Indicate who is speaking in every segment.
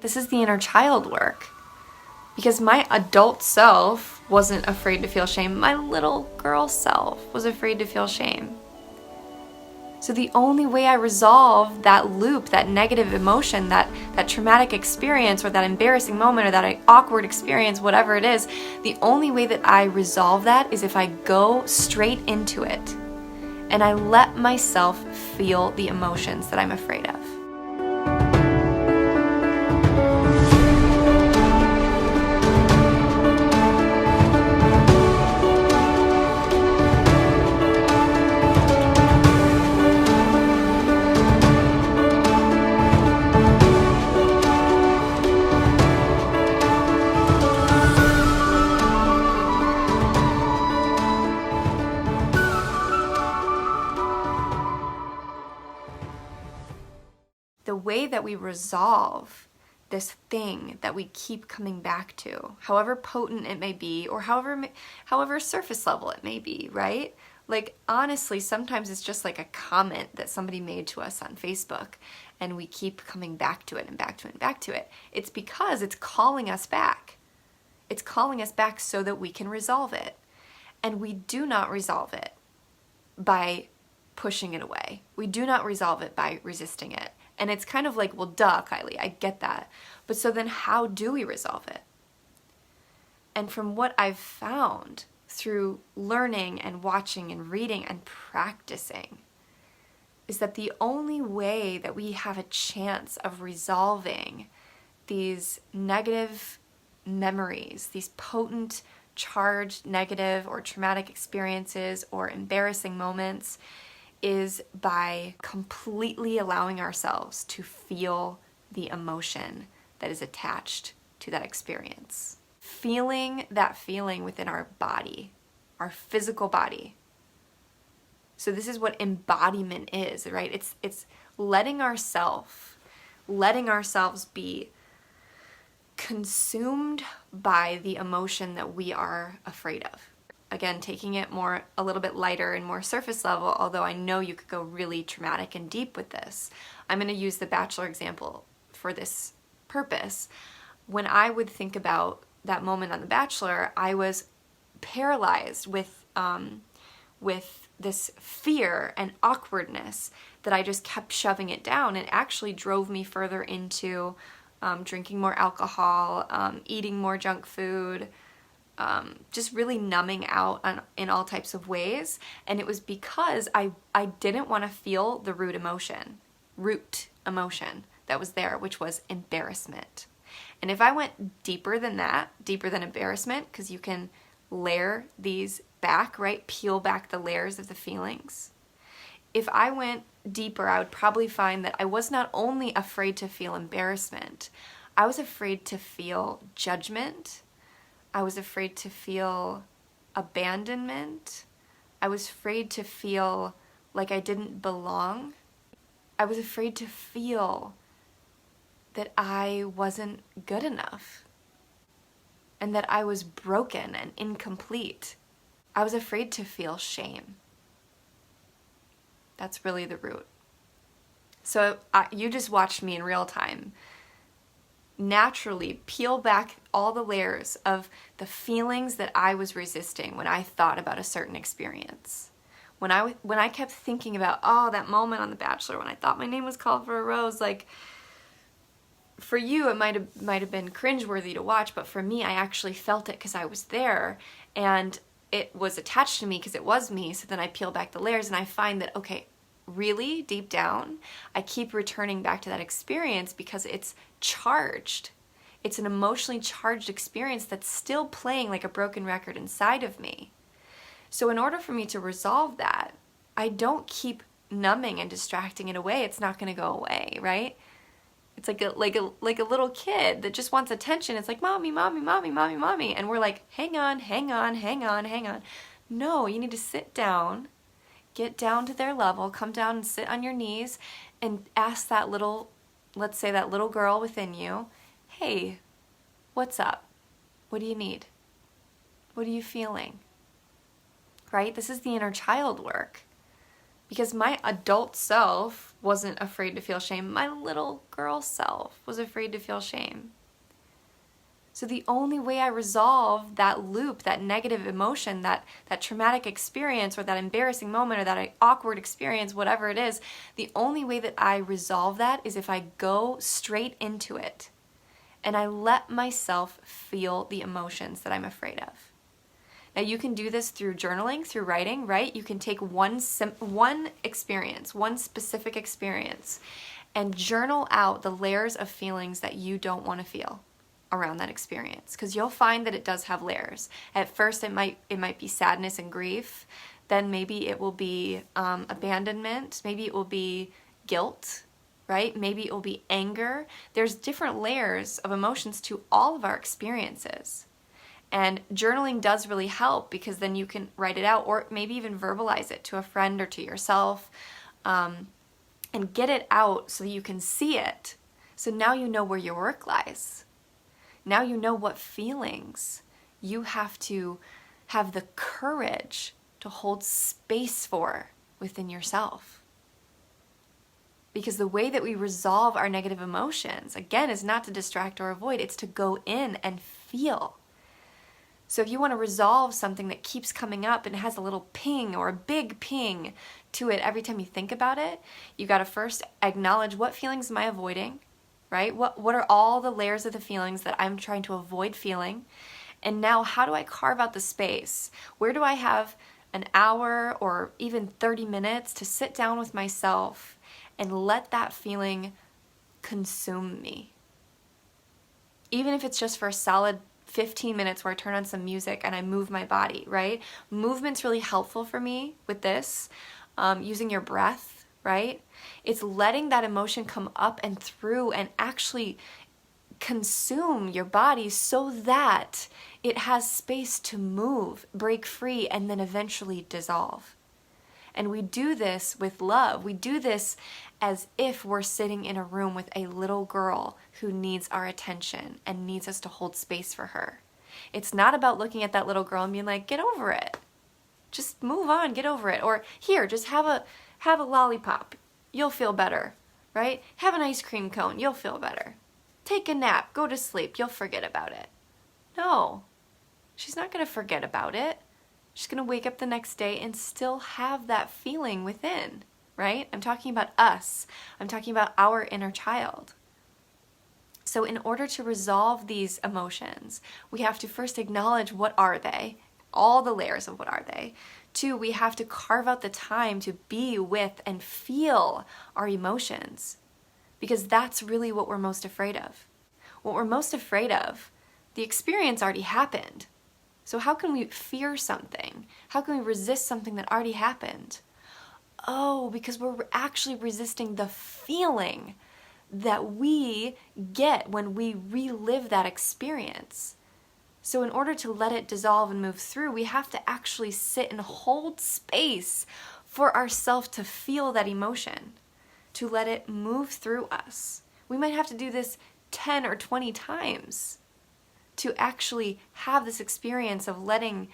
Speaker 1: This is the inner child work. Because my adult self wasn't afraid to feel shame. My little girl self was afraid to feel shame. So the only way I resolve that loop, that negative emotion, that traumatic experience, or that embarrassing moment, or that awkward experience, whatever it is, the only way that I resolve that is if I go straight into it and I let myself feel the emotions that I'm afraid of. The way that we resolve this thing that we keep coming back to, however potent it may be, or however surface level it may be, right? Like, honestly, sometimes it's just like a comment that somebody made to us on Facebook, and we keep coming back to it and back to it and back to it. It's because it's calling us back. It's calling us back so that we can resolve it. And we do not resolve it by pushing it away. We do not resolve it by resisting it. And it's kind of like, well, duh, Kylie, I get that. But so then how do we resolve it? And from what I've found through learning and watching and reading and practicing is that the only way that we have a chance of resolving these negative memories, these potent, charged, negative or traumatic experiences or embarrassing moments, is by completely allowing ourselves to feel the emotion that is attached to that experience. Feeling that feeling within our body, our physical body. So this is what embodiment is, right? It's letting ourselves be consumed by the emotion that we are afraid of. Again, taking it a little bit lighter and more surface level, although I know you could go really traumatic and deep with this. I'm going to use the Bachelor example for this purpose. When I would think about that moment on The Bachelor, I was paralyzed with this fear and awkwardness that I just kept shoving it down, and actually drove me further into drinking more alcohol, eating more junk food, just really numbing out in all types of ways. And it was because I didn't want to feel the root emotion that was there, which was embarrassment. And if I went deeper than that, deeper than embarrassment, because you can layer these back, right? Peel back the layers of the feelings. If I went deeper, I would probably find that I was not only afraid to feel embarrassment, I was afraid to feel judgment. I was afraid to feel abandonment. I was afraid to feel like I didn't belong. I was afraid to feel that I wasn't good enough and that I was broken and incomplete. I was afraid to feel shame. That's really the root. So you just watched me in real time naturally peel back all the layers of the feelings that I was resisting when I thought about a certain experience. When I kept thinking about, oh, that moment on The Bachelor when I thought my name was called for a rose, like, for you it might have been cringeworthy to watch, but for me I actually felt it because I was there, and it was attached to me because it was me. So then I peel back the layers and I find that, okay, really deep down, I keep returning back to that experience because it's charged. It's an emotionally charged experience that's still playing like a broken record inside of me. So in order for me to resolve that, I don't keep numbing and distracting it away. It's not going to go away, right? It's like a little kid that just wants attention. It's like, mommy, mommy, mommy, mommy, mommy. And we're like, hang on, hang on, hang on, hang on. No, you need to sit down, get down to their level, come down and sit on your knees and ask that little, let's say that little girl within you, hey, what's up? What do you need? What are you feeling? Right? This is the inner child work. Because my adult self wasn't afraid to feel shame. My little girl self was afraid to feel shame. So the only way I resolve that loop, that negative emotion, that traumatic experience or that embarrassing moment or that awkward experience, whatever it is, the only way that I resolve that is if I go straight into it and I let myself feel the emotions that I'm afraid of. Now you can do this through journaling, through writing, right? You can take one experience, one specific experience, and journal out the layers of feelings that you don't want to feel around that experience, because you'll find that it does have layers. At first it might be sadness and grief, then maybe it will be abandonment, maybe it will be guilt, right? Maybe it will be anger. There's different layers of emotions to all of our experiences. And journaling does really help, because then you can write it out or maybe even verbalize it to a friend or to yourself, and get it out so you can see it. So now you know where your work lies. Now you know what feelings you have to have the courage to hold space for within yourself. Because the way that we resolve our negative emotions, again, is not to distract or avoid, it's to go in and feel. So if you want to resolve something that keeps coming up and has a little ping or a big ping to it every time you think about it, you got to first acknowledge, what feelings am I avoiding? Right? What are all the layers of the feelings that I'm trying to avoid feeling? And now how do I carve out the space? Where do I have an hour or even 30 minutes to sit down with myself and let that feeling consume me? Even if it's just for a solid 15 minutes where I turn on some music and I move my body, right? Movement's really helpful for me with this. Using your breath, right? It's letting that emotion come up and through and actually consume your body so that it has space to move, break free, and then eventually dissolve. And we do this with love. We do this as if we're sitting in a room with a little girl who needs our attention and needs us to hold space for her. It's not about looking at that little girl and being like, get over it. Just move on, get over it. Or here, just have a lollipop. You'll feel better, right? Have an ice cream cone. You'll feel better. Take a nap. Go to sleep. You'll forget about it. No, she's not going to forget about it. She's going to wake up the next day and still have that feeling within, right? I'm talking about us. I'm talking about our inner child. So in order to resolve these emotions, we have to first acknowledge, what are they? All the layers of what are they. 2, we have to carve out the time to be with and feel our emotions, because that's really what we're most afraid of. What we're most afraid of, the experience already happened. So how can we fear something? How can we resist something that already happened? Oh, because we're actually resisting the feeling that we get when we relive that experience. So in order to let it dissolve and move through, we have to actually sit and hold space for ourselves to feel that emotion, to let it move through us. We might have to do this 10 or 20 times to actually have this experience of letting,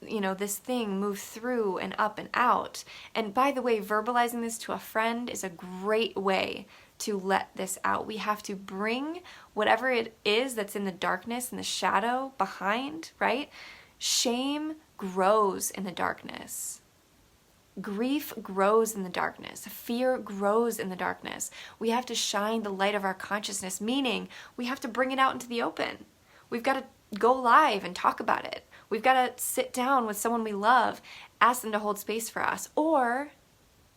Speaker 1: this thing move through and up and out. And by the way, verbalizing this to a friend is a great way to let this out. We have to bring whatever it is that's in the darkness and the shadow behind, right? Shame grows in the darkness. Grief grows in the darkness. Fear grows in the darkness. We have to shine the light of our consciousness, meaning we have to bring it out into the open. We've got to go live and talk about it. We've got to sit down with someone we love, ask them to hold space for us, or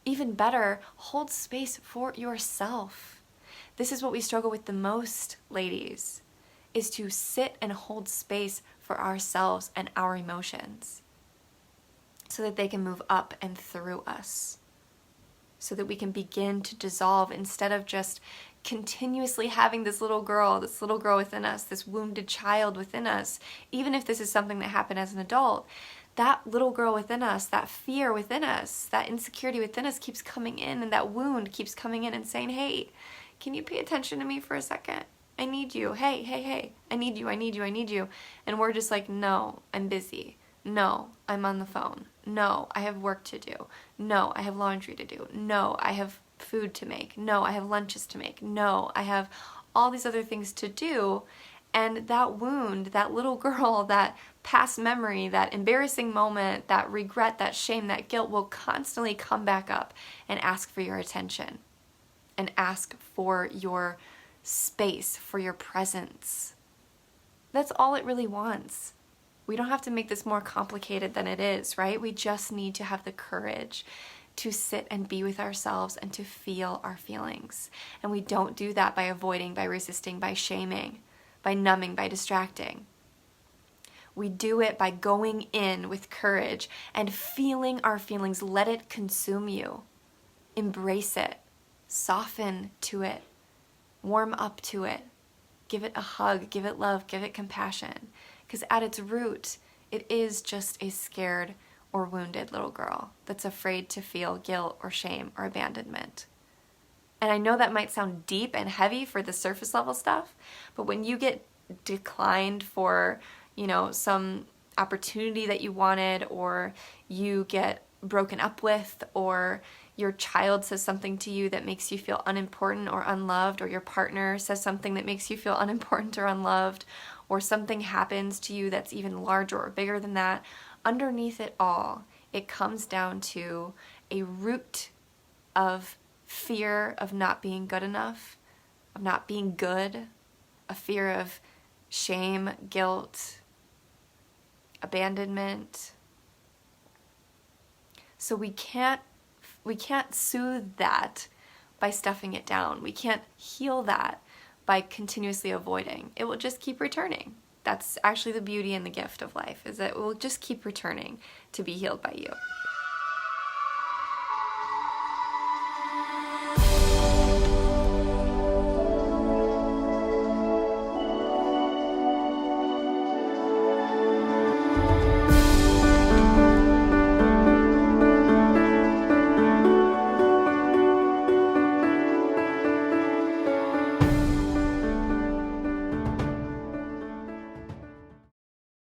Speaker 1: even better, hold space for yourself. This is what we struggle with the most, ladies, is to sit and hold space for ourselves and our emotions so that they can move up and through us, so that we can begin to dissolve instead of just continuously having this little girl within us, this wounded child within us. Even if this is something that happened as an adult, that little girl within us, that fear within us, that insecurity within us keeps coming in, and that wound keeps coming in and saying, hey, can you pay attention to me for a second? I need you. Hey, I need you. And we're just like, no, I'm busy. No, I'm on the phone. No, I have work to do. No, I have laundry to do. No, I have food to make. No, I have lunches to make. No, I have all these other things to do. And that wound, that little girl, that past memory, that embarrassing moment, that regret, that shame, that guilt will constantly come back up and ask for your attention and ask for your space, for your presence. That's all it really wants. We don't have to make this more complicated than it is, right? We just need to have the courage to sit and be with ourselves and to feel our feelings. And we don't do that by avoiding, by resisting, by shaming, by numbing, by distracting. We do it by going in with courage and feeling our feelings. Let it consume you. Embrace it. Soften to it. Warm up to it. Give it a hug. Give it love. Give it compassion. Because at its root, it is just a scared or wounded little girl that's afraid to feel guilt or shame or abandonment. And I know that might sound deep and heavy for the surface level stuff, but when you get declined for, some opportunity that you wanted, or you get broken up with, or your child says something to you that makes you feel unimportant or unloved, or your partner says something that makes you feel unimportant or unloved, or something happens to you that's even larger or bigger than that, underneath it all, it comes down to a root of fear of not being good enough, of not being good, a fear of shame, guilt, abandonment. So we can't soothe that by stuffing it down. We can't heal that by continuously avoiding. It will just keep returning. That's actually the beauty and the gift of life, is that it will just keep returning to be healed by you.